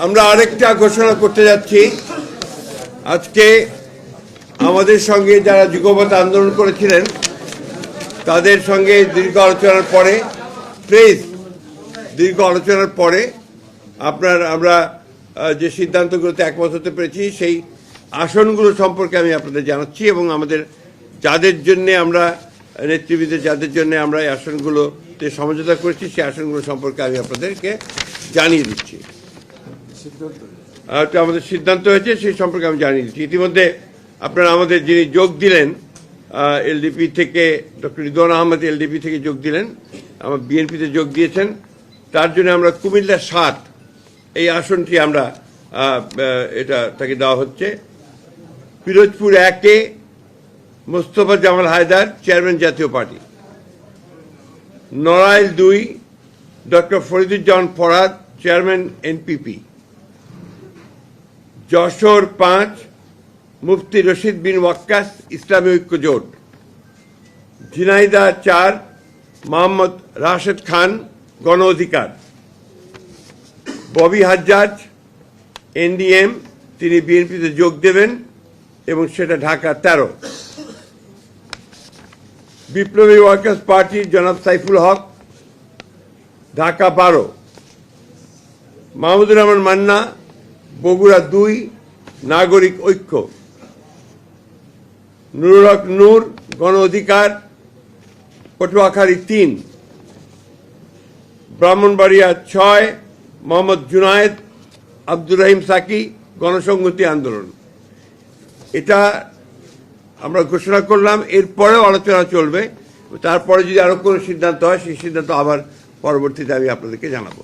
আমরা আরেকটা ঘোষণা করতে যাচ্ছি। আজকে আমাদের সঙ্গে যারা যুগপৎ আন্দোলন করেছিলেন তাদের সঙ্গে দীর্ঘ আলোচনার পরে আমরা যে সিদ্ধান্তগুলোতে একমত হতে পেরেছি সেই আসনগুলো সম্পর্কে আমি আপনাদের জানাচ্ছি এবং আমাদের যাদের জন্য আমরা নেতৃবৃন্দের যাদের জন্য আমরা এই আসনগুলোতে সমঝোতা করেছি সেই আসনগুলো সম্পর্কে আমি আপনাদেরকে জানিয়ে দিচ্ছি। আমাদের সিদ্ধান্ত হয়েছে সেই সম্পর্কে আমি জানিয়ে দিচ্ছি। ইতিমধ্যে আপনারা আমাদের যিনি যোগ দিলেন এলডিপি থেকে, ডক্টর রিদওয়ান আহমেদ এলডিপি থেকে যোগ দিলেন, আমার বিএনপিতে যোগ দিয়েছেন, তার জন্য আমরা কুমিল্লা ৭ এই আসনটি আমরা এটা তাকে দেওয়া হচ্ছে। পিরোজপুর ১-এ মোস্তফা জামাল হায়দার, চেয়ারম্যান জাতীয় party. Narail ২ doctor Fariduzzaman Farhad, chairman NPP. Jessore ৫ মুফতি রশিদ বিন ওয়াক্কাস, ইসলামী ঐক্য জোট। ঝিনাইদহ ৪ মোহাম্মদ রাশেদ খান, গণ অধিকার। ববি হাজ্জাজ এনডিএম, তিনি বিএনপিতে যোগ দেবেন এবং সেটা ঢাকা ১৩। বিপ্লবী ওয়ার্কার্স পার্টির জনাব সাইফুল হক, ঢাকা ১২। মাহমুদুর রহমান মান্না, বগুড়া ২ নাগরিক ঐক্য। নুরুল হক নূর, গণ অধিকার, পটুয়াখালী ৩। ব্রাহ্মণবাড়িয়া ৬ মোহাম্মদ জুনায়েদ আব্দুর রহিম সাকি, গণসংহতি আন্দোলন। এটা আমরা ঘোষণা করলাম, এরপরেও আলোচনা চলবে। তারপরে যদি আরো কোনো সিদ্ধান্ত হয় সেই সিদ্ধান্ত আবার পরবর্তীতে আমি আপনাদেরকে জানাবো।